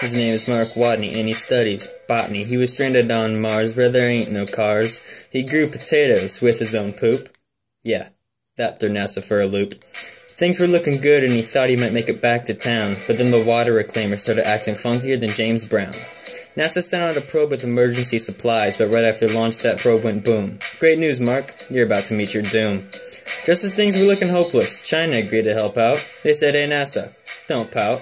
His name is Mark Watney, and he studies botany. He was stranded on Mars where there ain't no cars. He grew potatoes with his own poop. Yeah, that threw NASA for a loop. Things were looking good, and he thought he might make it back to town, but then the water reclaimer started acting funkier than James Brown. NASA sent out a probe with emergency supplies, but right after launch, that probe went boom. Great news, Mark. You're about to meet your doom. Just as things were looking hopeless, China agreed to help out. They said, "Hey, NASA, don't pout."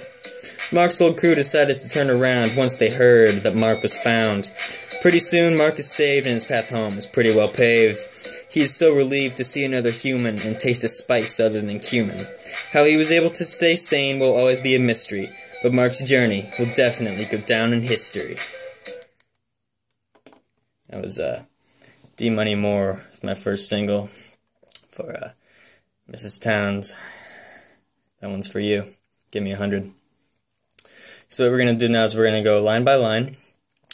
Mark's old crew decided to turn around once they heard that Mark was found. Pretty soon, Mark is saved and his path home is pretty well paved. He's so relieved to see another human and taste a spice other than cumin. How he was able to stay sane will always be a mystery, but Mark's journey will definitely go down in history. That was D Money More, my first single for Mrs.Townes. That one's for you. Give me 100. So what we're going to do now is we're going to go line by line,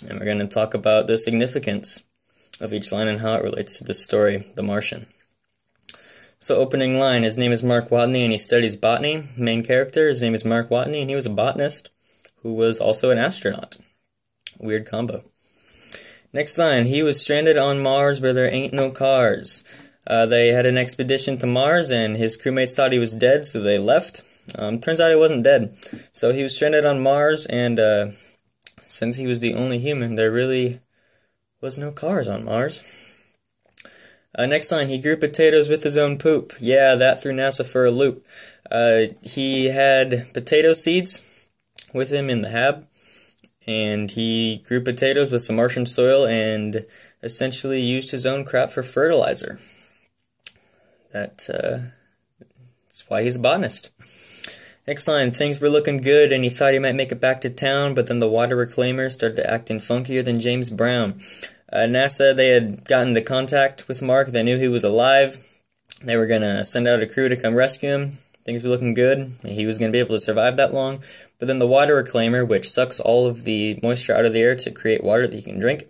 and we're going to talk about the significance of each line and how it relates to this story, The Martian. So opening line, his name is Mark Watney, and he studies botany. Main character, his name is Mark Watney, and he was a botanist who was also an astronaut. Weird combo. Next line, he was stranded on Mars where there ain't no cars. They had an expedition to Mars, and his crewmates thought he was dead, so they left. Turns out he wasn't dead. So he was stranded on Mars, and since he was the only human, there really was no cars on Mars. Next line, he grew potatoes with his own poop. Yeah, that threw NASA for a loop. He had potato seeds with him in the hab, and he grew potatoes with some Martian soil and essentially used his own crap for fertilizer. That's why he's a botanist. Next line, things were looking good, and he thought he might make it back to town, but then the water reclaimer started acting funkier than James Brown. NASA, they had gotten into contact with Mark. They knew he was alive. They were going to send out a crew to come rescue him. Things were looking good. He was going to be able to survive that long. But then the water reclaimer, which sucks all of the moisture out of the air to create water that you can drink,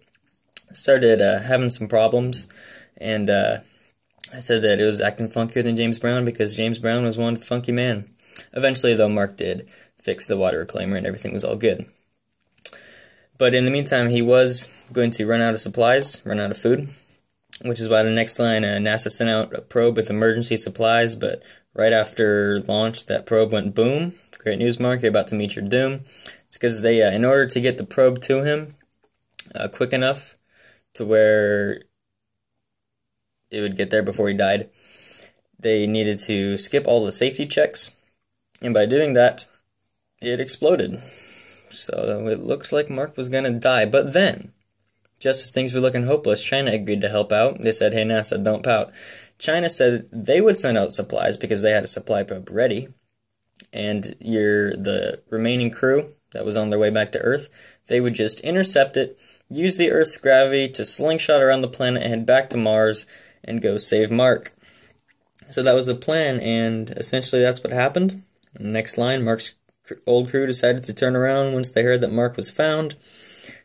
started having some problems. And I said that it was acting funkier than James Brown because James Brown was one funky man. Eventually, though, Mark did fix the water reclaimer and everything was all good. But in the meantime, he was going to run out of supplies, run out of food, which is why the next line, NASA sent out a probe with emergency supplies, but right after launch, that probe went boom. Great news, Mark, you're about to meet your doom. It's because they, in order to get the probe to him quick enough to where it would get there before he died, they needed to skip all the safety checks. And by doing that, it exploded. So it looks like Mark was going to die. But then, just as things were looking hopeless, China agreed to help out. They said, "Hey, NASA, don't pout." China said they would send out supplies because they had a supply probe ready. And the remaining crew that was on their way back to Earth, they would just intercept it, use the Earth's gravity to slingshot around the planet and head back to Mars and go save Mark. So that was the plan, and essentially that's what happened. Next line, Mark's old crew decided to turn around once they heard that Mark was found.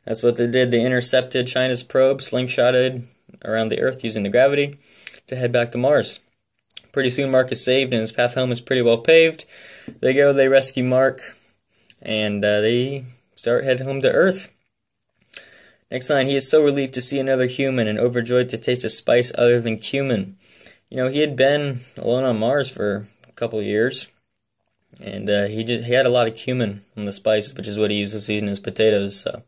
That's what they did. They intercepted China's probe, slingshotted around the Earth using the gravity to head back to Mars. Pretty soon Mark is saved and his path home is pretty well paved. They go, they rescue Mark, and they start heading home to Earth. Next line, he is so relieved to see another human and overjoyed to taste a spice other than cumin. You know, he had been alone on Mars for a couple years. And he had a lot of cumin on the spice, which is what he used to season his potatoes, so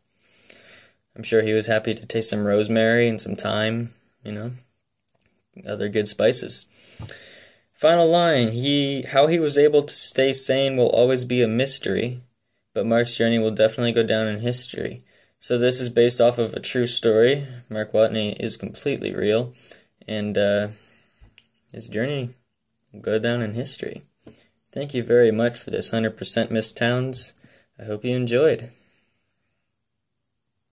I'm sure he was happy to taste some rosemary and some thyme, other good spices. Final line, how he was able to stay sane will always be a mystery, but Mark's journey will definitely go down in history. So this is based off of a true story. Mark Watney is completely real, and his journey will go down in history. Thank you very much for this 100% Miss Townes. I hope you enjoyed.